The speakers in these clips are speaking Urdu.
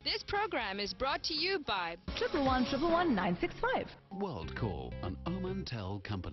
This program is brought to you by 111-111-965. WorldCore, an Omantel company.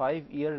5-year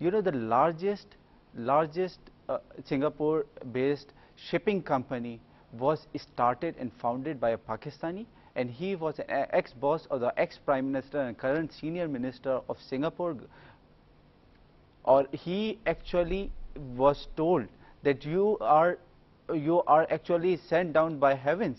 You know, the largest Singapore based shipping company was started and founded by a Pakistani, and he was an ex-boss of the ex-prime minister and current senior minister of Singapore, or he actually was told that you are actually sent down by heavens,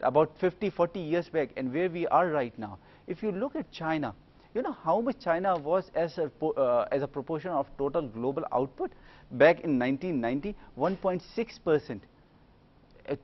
about 50-40 years back, and where we are right now. If you look at China, you know how much China was as a proportion of total global output back in 1990, 1.6%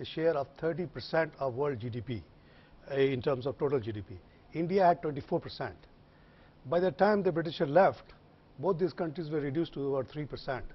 a share of 30% of world GDP in terms of total GDP. India had 24%. By the time the British had left, both these countries were reduced to about 3%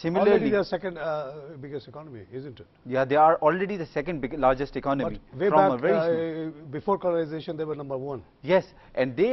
Similarly, they are second biggest economy, isn't it? Yeah, they are already the second largest economy. But way from back, a very before colonization, they were number 1. Yes, and they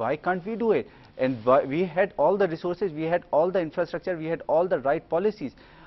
why can't we do it? And we had all the resources, we had all the infrastructure, we had all the right policies.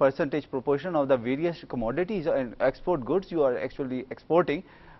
percentage proportion of the various commodities and export goods you are actually exporting,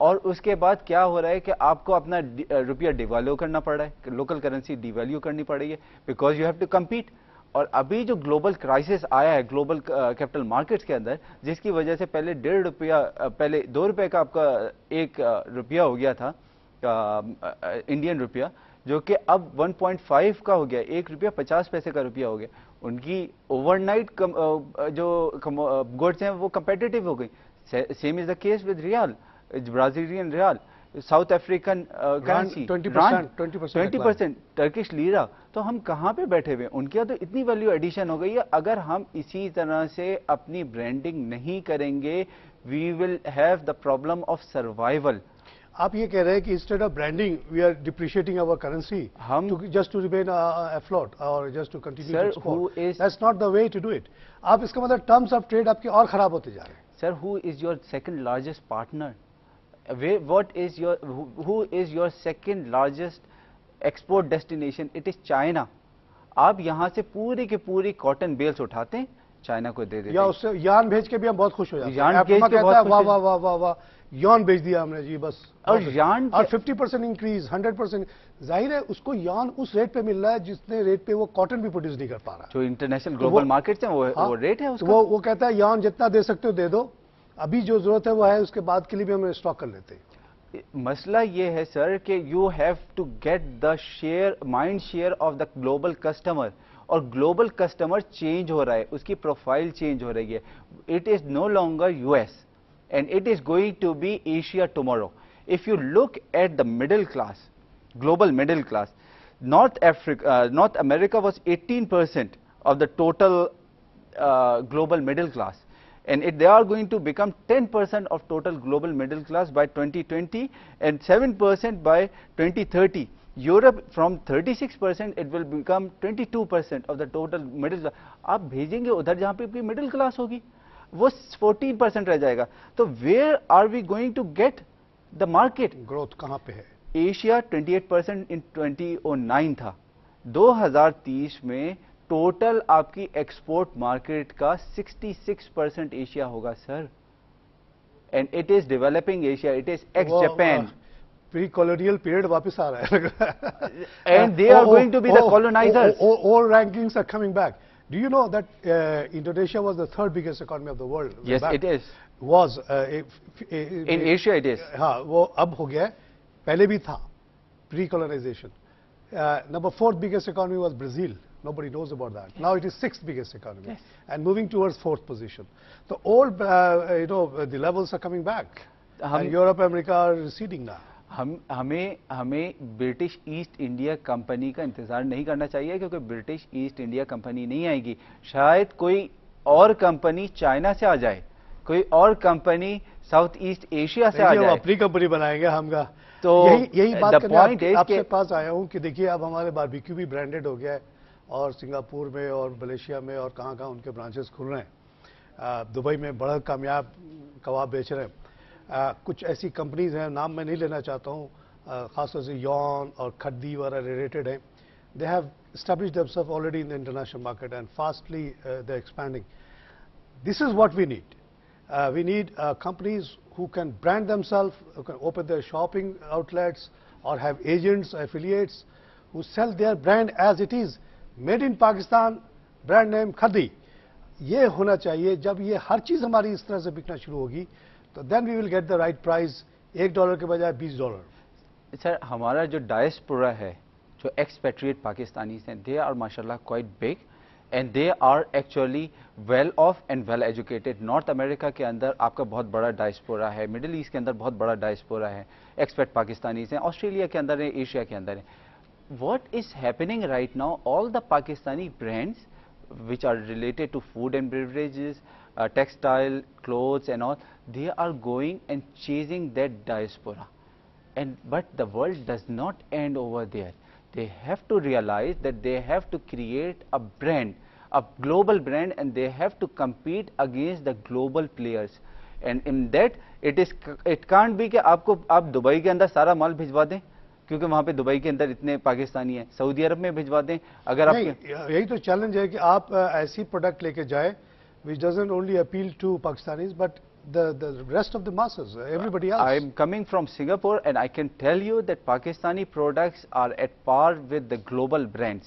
اور اس کے بعد کیا ہو رہا ہے کہ آپ کو اپنا روپیہ ڈیویلیو کرنا پڑ رہا ہے, لوکل کرنسی ڈیویلیو کرنی پڑ رہی ہے, because you have to compete. اور ابھی جو گلوبل کرائسس آیا ہے گلوبل کیپٹل مارکیٹس کے اندر, جس کی وجہ سے پہلے پہلے 2 روپے کا آپ کا 1 روپیہ ہو گیا تھا انڈین روپیہ, جو کہ اب 1.5 کا ہو گیا, 1 روپیہ 50 پیسے کا روپیہ ہو گیا. ان کی اوور نائٹ جو گڈس ہیں وہ کمپیٹیٹو ہو گئی. Same is the case with Real, Brazilian Real, south African currency 20%, Turkish lira. تو ہم کہاں پہ بیٹھے ہوئے, ان کی تو اتنی ویلیو ایڈیشن ہو گئی ہے. اگر ہم اسی طرح سے اپنی برانڈنگ نہیں کریں گے, we will have the problem of survival. آپ یہ کہہ رہے ہیں کہ instead of branding we are depreciating our currency just to remain afloat اور just to continue to export. That's not the way to do it. آپ اس کا مطلب ٹرمز آف ٹریڈ آپ کے اور خراب ہوتے جا رہے ہیں. سر, who is your second largest partner? Who is your second largest export destination? It is China. آپ یہاں سے پوری کی پوری کاٹن بیلز اٹھاتے ہیں, چائنا کو دے دیتے ہیں, یا اس سے یان بھیج کے بھی ہم بہت خوش ہو جاتے ہیں. یان بھیج کے بہت خوش, واہ واہ واہ واہ واہ, یان بھیج دیا ہم نے جی بس. اور یان اور 50% انکریز, 100%. ظاہر ہے اس کو یان اس ریٹ پہ مل رہا ہے جتنے ریٹ پہ وہ کاٹن بھی پروڈیوس نہیں کر پا رہا. جو انٹرنیشنل گلوبل مارکیٹس ہیں وہ ریٹ ہے اس کا. وہ کہتا ہے یان جتنا دے سکتے ہو دے دو, ابھی جو ضرورت ہے وہ ہے, اس کے بعد کے لیے بھی ہم اسٹاک کر لیتے ہیں. مسئلہ یہ ہے سر کہ you have to get the mind share of the global customer. اور گلوبل کسٹمر چینج ہو رہا ہے, اس کی پروفائل چینج ہو رہی ہے. It is no longer US and it is going to be Asia tomorrow. If you look at the middle class, global middle class, North America was 18% of the total global middle class, and they are going to become 10% of total global middle class by 2020 and 7% by 2030. Europe from 36% it will become 22% of the total middle class. آپ بھیجیں گے ادھر جہاں پہ middle class ہوگی, وہ 14% رہ جائے گا. تو where are we going to get the market? Growth کہاں پہ ہے؟ ایشیا 28% in 2009 تھا. 2030 میں ٹوٹل آپ کی ایکسپورٹ مارکیٹ کا 66% ایشیا ہوگا sir. And it is developing Asia, it is ex Japan. Pre colonial period واپس آ رہا ہے. And they are going to be the colonisers. All rankings are coming back. Do you know that Indonesia was the 3rd biggest economy of the world? Yes, it is. Was in Asia it is. ہاں, وہ اب ہو گیا, پہلے بھی تھا پری colonisation. Number 4th biggest economy was Brazil. Nobody knows about that. Now it is 6th biggest economy. Yes. And moving towards 4th position. So all the levels are coming back. And Europe, America are receding now. ہمیں برٹش ایسٹ انڈیا کمپنی کا انتظار نہیں کرنا چاہیے, کیونکہ برٹش ایسٹ انڈیا کمپنی نہیں آئے گی. شاید کوئی اور کمپنی چائنا سے آ جائے, کوئی اور کمپنی ساؤتھ ایسٹ ایشیا سے آ جائے, اپنی کمپنی بنائیں گے ہم کا. تو یہی بات کرنے آپ کے پاس آیا ہوں کہ دیکھیے اب ہمارے باربیکیو بھی برانڈڈ ہو گیا ہے, اور سنگاپور میں اور ملیشیا میں اور کہاں کہاں ان کے برانچز کھل رہے ہیں. دبئی میں بڑا کامیاب کباب بیچ رہے ہیں. کچھ ایسی کمپنیز ہیں, نام میں نہیں لینا چاہتا ہوں, خاص طور سے یون اور کھڈی وغیرہ ریلیٹڈ ہیں. They have established themselves already in the international market and fastly they're expanding. This is what we need. We need companies who can brand themselves, who can open their shopping outlets or have agents, affiliates who sell their brand as it is. Made in Pakistan, brand name Khadi. یہ ہونا چاہیے. جب یہ ہر چیز ہماری اس طرح سے بکنا شروع ہوگی تو then we will get the right price. $1 کے بجائے $20. سر, ہمارا جو ڈائسپورا ہے, جو ایکسپیٹریٹ پاکستانیز ہیں, they are mashallah quite big and they are actually well off and well educated. North America کے اندر آپ کا بہت بڑا ڈائسپورا ہے, مڈل ایسٹ کے اندر بہت بڑا ڈائسپورا ہے, ایکسپیٹ پاکستانیز ہیں, آسٹریلیا کے اندر ہیں, ایشیا کے اندر ہیں. What is happening right now, all the Pakistani brands which are related to food and beverages, textile, clothes and all, they are going and chasing that diaspora. But the world does not end over there. They have to realize that they have to create a brand, a global brand, and they have to compete against the global players. And in that, it can't be کہ آپ دبئی کے اندر سارا مال بھجوا دیں, کیونکہ وہاں پہ دبئی کے اندر اتنے پاکستانی ہیں, سعودی عرب میں بھجوا دیں. اگر آپ یہی تو چیلنج ہے کہ آپ ایسی پروڈکٹ لے کے جائیں which doesn't only appeal to Pakistanis but the rest of the masses, everybody else. I am coming from Singapore and I can tell you that Pakistani products are at par with the global brands.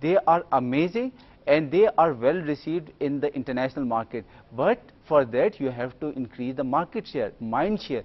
they are amazing and they are well received in the international market. But for that you have to increase the market share, mind share.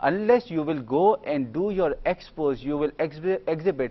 unless you will go and do your expos, you will exhibit,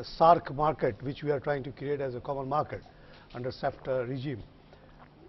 SAARC market, which we are trying to create as a common market under SAFTA regime.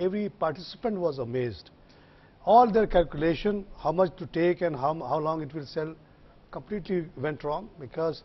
every participant was amazed. All their calculation, how much to take and how long it will sell, completely went wrong because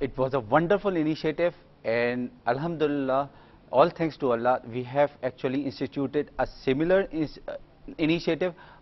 It was a wonderful initiative and Alhamdulillah, all thanks to Allah, we have actually instituted a similar initiative.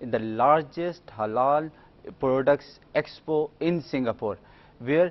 in the largest halal products expo in Singapore, where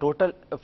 total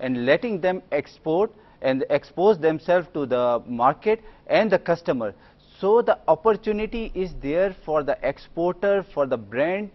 and letting them export and expose themselves to the market and the customer. So the opportunity is there for the exporter, for the brand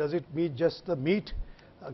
does it mean just the meat,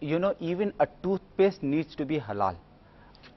even a toothpaste needs to be halal.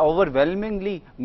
overwhelmingly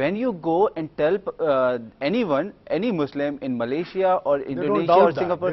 when you go and tell anyone, any Muslim in Malaysia or Indonesia or Singapore,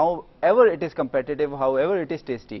however it is competitive, however it is tasty,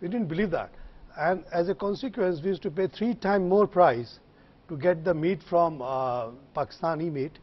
We didn't believe that, and as a consequence we used to pay 3 times more price to get the meat from Pakistani meat,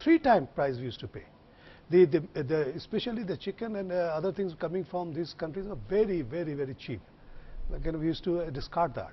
3 times price we used to pay. Especially the chicken and other things coming from these countries are very cheap. Again, we used to discard that.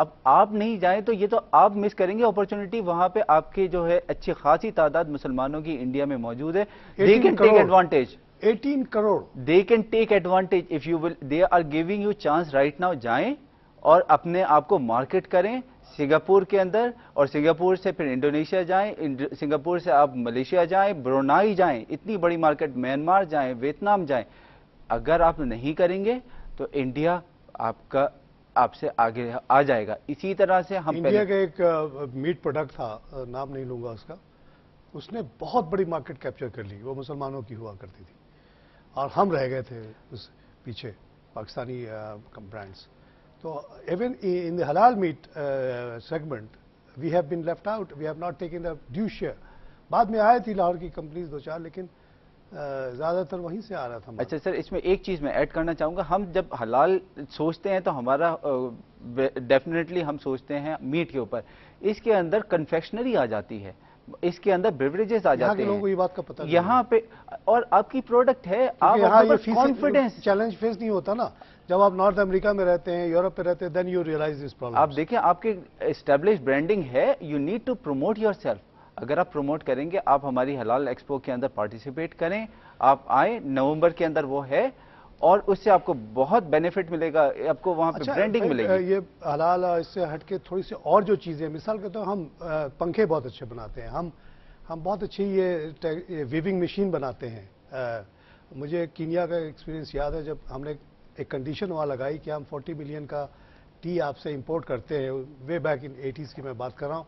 اب آپ نہیں جائیں تو یہ تو آپ مس کریں گے اپرچونٹی. وہاں پہ آپ کے جو ہے اچھی خاصی تعداد مسلمانوں کی انڈیا میں موجود ہے. They can take advantage. 18 crore. They can take advantage if you will. They are giving you chance right now. جائیں اور اپنے آپ کو مارکیٹ کریں سنگاپور کے اندر, اور سنگاپور سے پھر انڈونیشیا جائیں, سنگاپور سے آپ ملیشیا جائیں, برونائی جائیں, اتنی بڑی مارکیٹ, میانمار جائیں, ویتنام جائیں. اگر آپ نہیں کریں گے تو انڈیا آپ سے آگے آ جائے گا. اسی طرح سے ہم انڈیا کا ایک میٹ پروڈکٹ تھا, نام نہیں لوں گا اس کا, اس نے بہت بڑی مارکیٹ کیپچر کر لی. وہ مسلمانوں کی ہوا کرتی تھی اور ہم رہ گئے تھے اس پیچھے, پاکستانی برانڈس. تو even in the halal meat segment we have been left out, we have not taken the due share. بعد میں آئی تھی لاہور کی کمپنیز 2-4, لیکن زیادہ تر وہیں سے آ رہا تھا. اچھا سر, اس میں ایک چیز میں ایڈ کرنا چاہوں گا. ہم جب حلال سوچتے ہیں تو ہمارا ڈیفینیٹلی ہم سوچتے ہیں میٹ کے اوپر. اس کے اندر کنفیکشنری آ جاتی ہے, اس کے اندر بیوریجز آ جاتے ہیں. لوگوں کو یہ بات کا پتہ نہیں یہاں پہ, اور آپ کی پروڈکٹ ہے, آپ کانفیڈنس چیلنج فیس نہیں ہوتا نا. جب آپ نارتھ امریکہ میں رہتے ہیں, یورپ پہ رہتے ہیں, then you realize this problem. آپ دیکھیں آپ کے اسٹیبلش برانڈنگ ہے, you need to promote yourself. اگر آپ پروموٹ کریں گے, آپ ہماری حلال ایکسپو کے اندر پارٹیسپیٹ کریں, آپ آئیں, نومبر کے اندر وہ ہے, اور اس سے آپ کو بہت بینیفٹ ملے گا, آپ کو وہاں پہ برانڈنگ ملے گی. یہ حلال اس سے ہٹ کے تھوڑی سی اور جو چیزیں, مثال کے طور ہم پنکھے بہت اچھے بناتے ہیں, ہم بہت اچھی یہ ویونگ مشین بناتے ہیں. مجھے کینیا کا ایکسپیرینس یاد ہے, جب ہم نے ایک کنڈیشن وہاں لگائی کہ ہم 40 ملین کا ٹی آپ سے امپورٹ کرتے ہیں, وے بیک ان 80s کی میں بات کر رہا ہوں,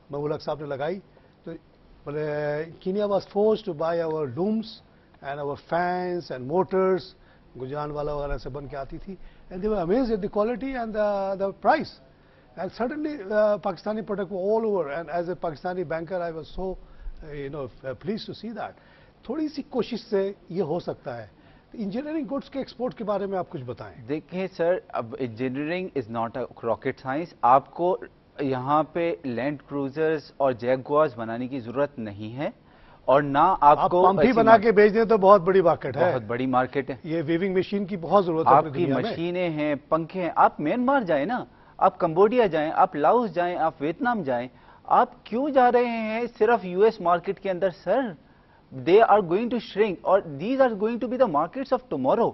مغلق صاحب نے لگائی, تو Kenya was forced to buy our looms and our fans and motors, Gujranwala وغیرہ سے بن کے آتی تھی, and they were amazed at the quality and the price. And suddenly Pakistani product all over, and as a Pakistani banker I was so pleased to see that. تھوڑی سی کوشش سے یہ ہو سکتا ہے. انجینئرنگ گڈس کے ایکسپورٹ کے بارے میں آپ کچھ بتائیں. دیکھیں سر, اب engineering is not a rocket science. آپ کو یہاں پہ لینڈ کروزرز اور جیگوارز بنانے کی ضرورت نہیں ہے, اور نہ آپ کو پمپ ہی بنا کے بیچ دیں تو بہت بڑی مارکیٹ ہے, بہت بڑی مارکیٹ ہے. یہ ویونگ مشین کی بہت ضرورت ہے. آپ کی مشینیں ہیں, پنکھے ہیں. آپ میانمار جائیں نا, آپ کمبوڈیا جائیں, آپ لاؤس جائیں, آپ ویتنام جائیں. آپ کیوں جا رہے ہیں صرف یو ایس مارکیٹ کے اندر؟ سر, they are going to shrink, or these are going to be the markets of tomorrow.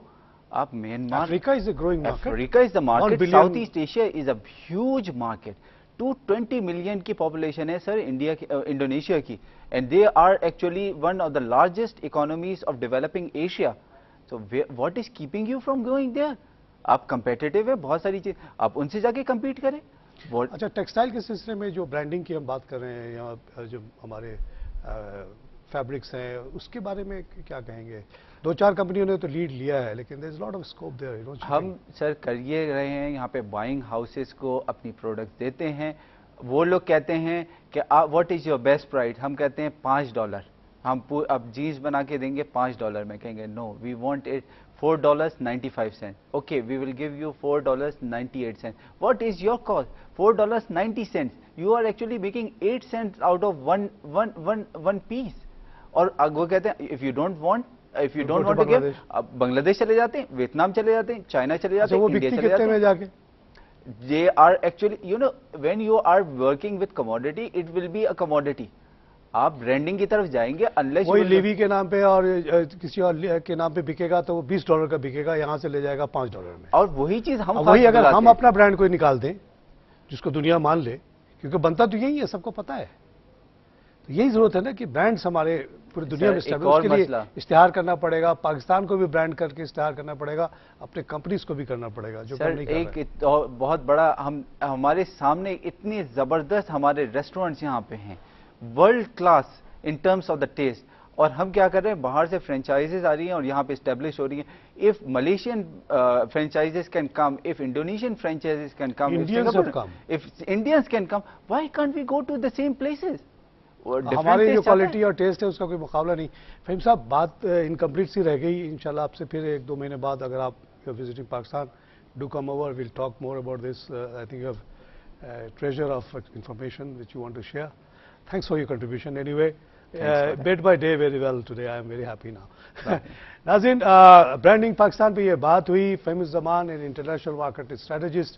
آپ Myanmar, Africa is a growing market. Africa is the market. South East Asia is a huge market. 220 million کی population ہے سر انڈیا کی, انڈونیشیا کی, and they are actually one of the largest economies of developing Asia. So what is keeping you from going there? آپ competitive ہے, بہت ساری چیز, آپ ان سے جا کے compete کریں. اچھا, ٹیکسٹائل کے سلسلے میں جو برانڈنگ کی ہم بات کر رہے ہیں, یہاں جو ہمارے فیبرکس ہیں, اس کے بارے میں کیا کہیں گے؟ 2-4 کمپنیوں نے تو لیڈ لیا ہے, لیکن there is a lot of scope there. ہم سر کر یہ رہے ہیں, یہاں پہ بائنگ ہاؤسز کو اپنی پروڈکٹ دیتے ہیں. وہ لوگ کہتے ہیں کہ what is your best price, ہم کہتے ہیں $5. ہم اب جینس بنا کے دیں گے $5 میں, کہیں گے no, we want it $4.95. Okay, we will give you $4.98. What is your cost? $4.90. You are actually making 8 cents out of one piece. اور وہ کہتے ہیں if you don't want to give, آپ بنگلہ دیش چلے جاتے ہیں, ویتنام چلے جاتے ہیں, چائنا چلے جاتے ہیں, انڈیا چلے جاتے ہیں. جا کے they are actually, you know, when you are working with commodity, it will be a commodity. آپ برانڈنگ کی طرف جائیں گے, unless وہی لیوی کے نام پہ اور کسی اور کے نام پہ بکے گا تو وہ $20 کا بکے گا, یہاں سے لے جائے گا $5 میں. اور وہی چیز ہم وہی اگر ہم اپنا برانڈ کوئی نکال دیں جس کو دنیا مان لے, کیونکہ بنتا تو یہی ہے, سب کو پتا ہے, تو یہی ضرورت ہے نا کہ برانڈس ہمارے پوری دنیا میں اسٹیبلش کے لیے اشتہار کرنا پڑے گا. پاکستان کو بھی برانڈ کر کے اشتہار کرنا پڑے گا, اپنے کمپنیز کو بھی کرنا پڑے گا, جو سر ایک بہت بڑا, ہمارے سامنے اتنے زبردست ہمارے ریسٹورنٹس یہاں پہ ہیں, world class in terms of the test, اور ہم کیا کر رہے ہیں, باہر سے فرینچائزز آ رہی ہیں اور یہاں پہ اسٹیبلش ہو رہی ہیں. If Malaysian franchises can come, if Indonesian franchises can come, if Indians can come, why can't we go to the same places? ہماری جو کوالٹی اور ٹیسٹ ہے اس کا کوئی مقابلہ نہیں. فہیم صاحب, بات انکمپلیٹ سی رہ گئی. انشاءاللہ آپ سے پھر 1-2 مہینے بعد اگر آپ visiting Pakistan, do come over, we'll talk more about this. I think you have treasure of information which you want to share. Thanks for your contribution anyway. Bit by day very well today. I am very happy now. ناظرین, برانڈنگ پاکستان پہ یہ بات ہوئی. فہیم الزمان, an international market strategist,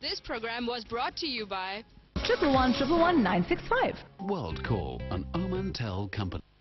This program was brought to you by 111 111 965. World Call, an Omantel company.